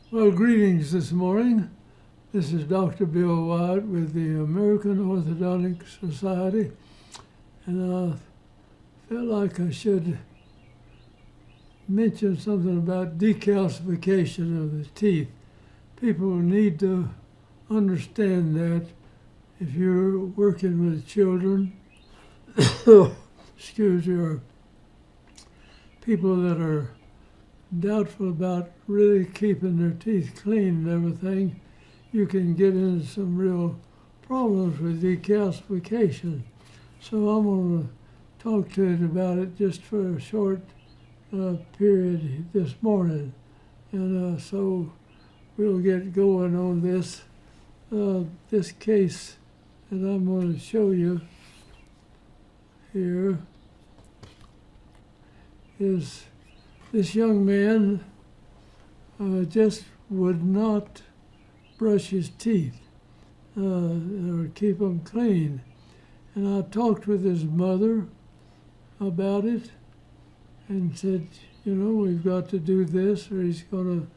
Well, greetings this morning. This is Dr. Bill Wyatt with the American Orthodontic Society, and I felt like I should mention something about decalcification of the teeth. People need to understand that if you're working with children, excuse me, or people that are doubtful about really keeping their teeth clean and everything, you can get into some real problems with decalcification. So I'm going to talk to you about it just for a short period this morning. And so we'll get going on this. This case that I'm going to show you here is this young man just would not brush his teeth or keep them clean. And I talked with his mother about it and said, you know, we've got to do this or he's going to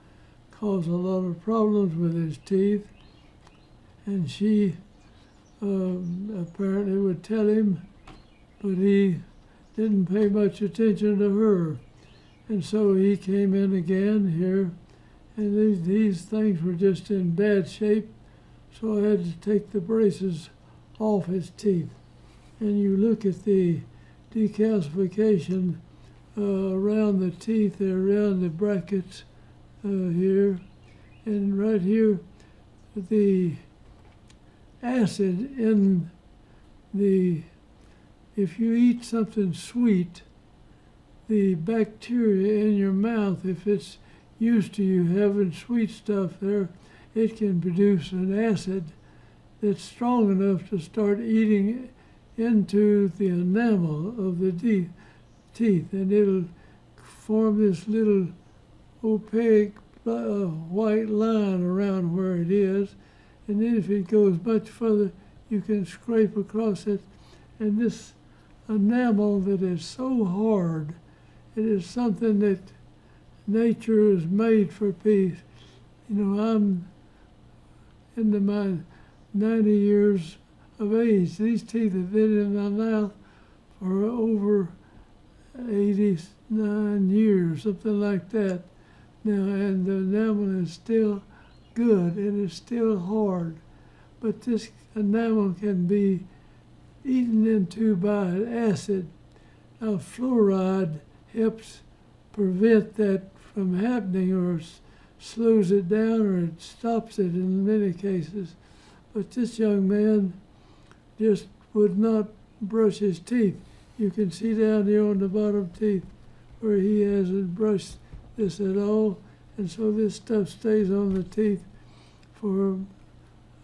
cause a lot of problems with his teeth. And she apparently would tell him, but he didn't pay much attention to her. And so he came in again here, and these things were just in bad shape, so I had to take the braces off his teeth. And you look at the decalcification around the teeth, around the brackets here, and right here, the acid in if you eat something sweet, the bacteria in your mouth, if it's used to you having sweet stuff there, it can produce an acid that's strong enough to start eating into the enamel of the teeth, and it'll form this little opaque white line around where it is, and then if it goes much further, you can scrape across it, and this enamel that is so hard, it is something that nature has made for peace. You know, I'm into my 90 years of age. These teeth have been in my mouth for over 89 years, something like that. Now, and the enamel is still good and it's still hard. But this enamel can be eaten into by an acid. Now, fluoride helps prevent that from happening, or slows it down, or it stops it in many cases. But this young man just would not brush his teeth. You can see down here on the bottom teeth where he hasn't brushed this at all, and so this stuff stays on the teeth for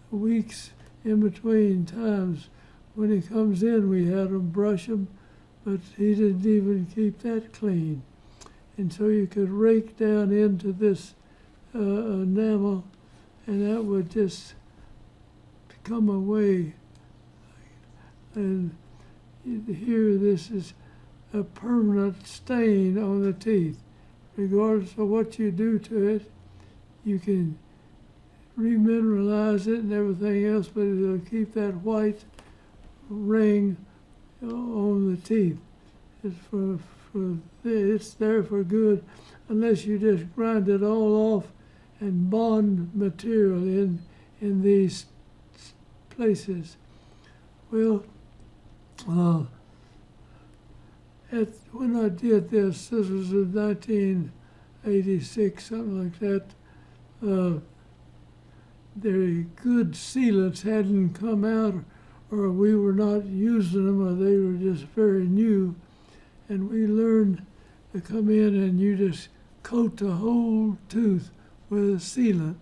weeks in between times. When he comes in, we had him brush him, but he didn't even keep that clean. And so you could rake down into this enamel, and that would just come away. And here, this is a permanent stain on the teeth. Regardless of what you do to it, you can remineralize it and everything else, but it'll keep that white ring on the teeth. It's there for good, unless you just grind it all off and bond material in these places. Well, when I did this was in 1986, something like that. The good sealants hadn't come out, or we were not using them, or they were just very new. And we learned to come in and you just coat the whole tooth with a sealant.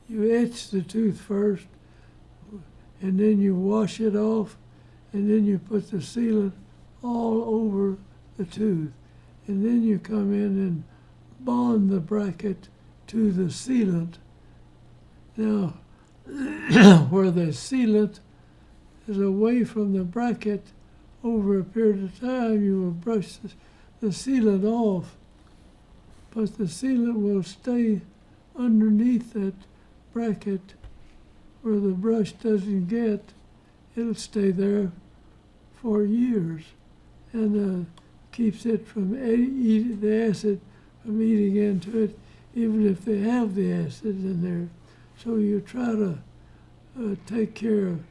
You etch the tooth first, and then you wash it off, and then you put the sealant all over the tooth. And then you come in and bond the bracket to the sealant. Now, where the sealant is away from the bracket, over a period of time, you will brush the sealant off but the sealant will stay underneath that bracket where the brush doesn't get. It'll stay there for years and keeps it from eating the acid from eating into it, even if they have the acid in there. So you try to take care of,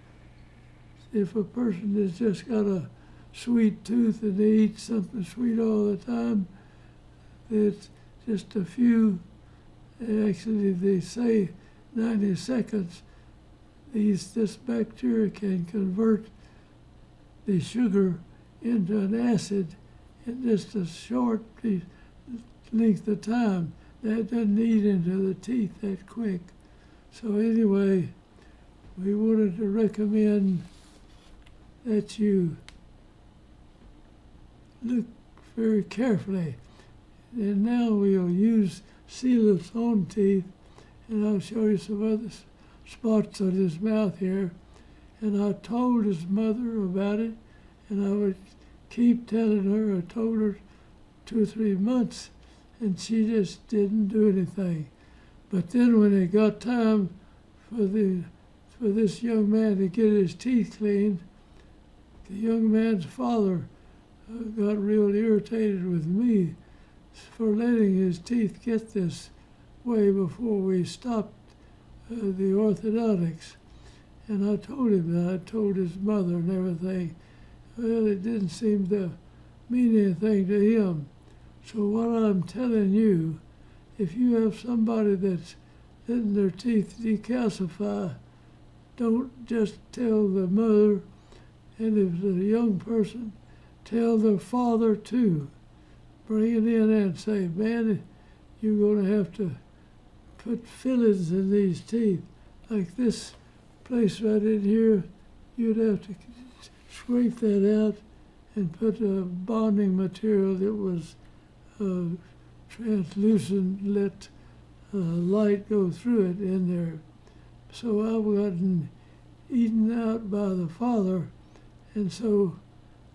if a person has just got a sweet tooth and they eat something sweet all the time, it's just a few, actually they say 90 seconds, this bacteria can convert the sugar into an acid in just a short length of time. That doesn't eat into the teeth that quick. So anyway, we wanted to recommend that you look very carefully. And now we'll use sealants on teeth, and I'll show you some other spots on his mouth here. And I told his mother about it, and I would keep telling her. I told her 2 or 3 months, and she just didn't do anything. But then when it got time for this young man to get his teeth cleaned, the young man's father got real irritated with me for letting his teeth get this way before we stopped the orthodontics. And I told him that. I told his mother and everything. Well, it didn't seem to mean anything to him. So what I'm telling you, if you have somebody that's letting their teeth decalcify, don't just tell the mother, and if it's a young person, tell their father too. Bring it in and say, man, you're going to have to put fillings in these teeth. Like this place right in here, you'd have to scrape that out and put a bonding material that was translucent, let light go through it in there. So I wasn't eaten out by the father, and so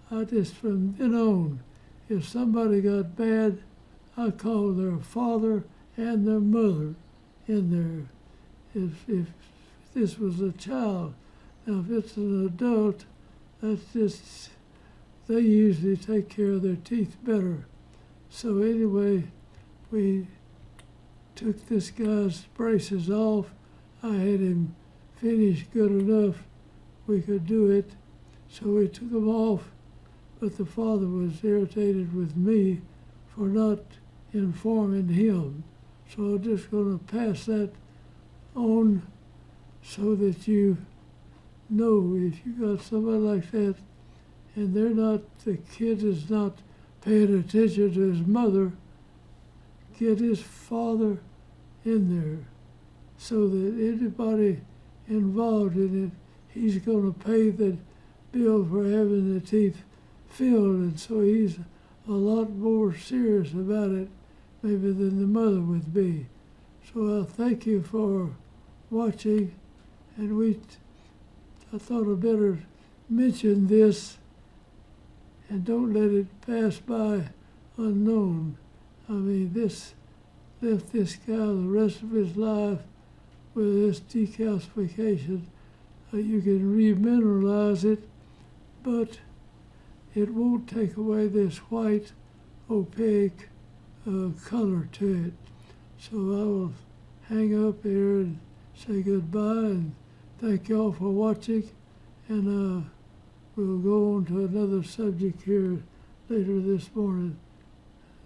I just, from then on, if somebody got bad, I called their father and their mother in there. If this was a child, now if it's an adult, that's just, they usually take care of their teeth better. So anyway, we took this guy's braces off. I had him finished good enough we could do it. So we took them off, but the father was irritated with me for not informing him. So I'm just going to pass that on so that you know if you got somebody like that and they're not, the kid is not paying attention to his mother, get his father in there so that anybody involved in it, he's going to pay the bill for having the teeth filled, and so he's a lot more serious about it maybe than the mother would be. So I thank you for watching, and I thought I'd better mention this and don't let it pass by unknown. I mean, this left this guy the rest of his life with this decalcification. You can remineralize it, but it won't take away this white, opaque color to it. So I will hang up here and say goodbye and thank y'all for watching, and we'll go on to another subject here later this morning,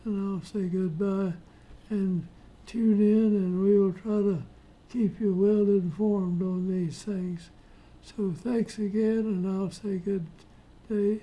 and I'll say goodbye and tune in, and we will try to keep you well informed on these things. So thanks again, and I'll say good day.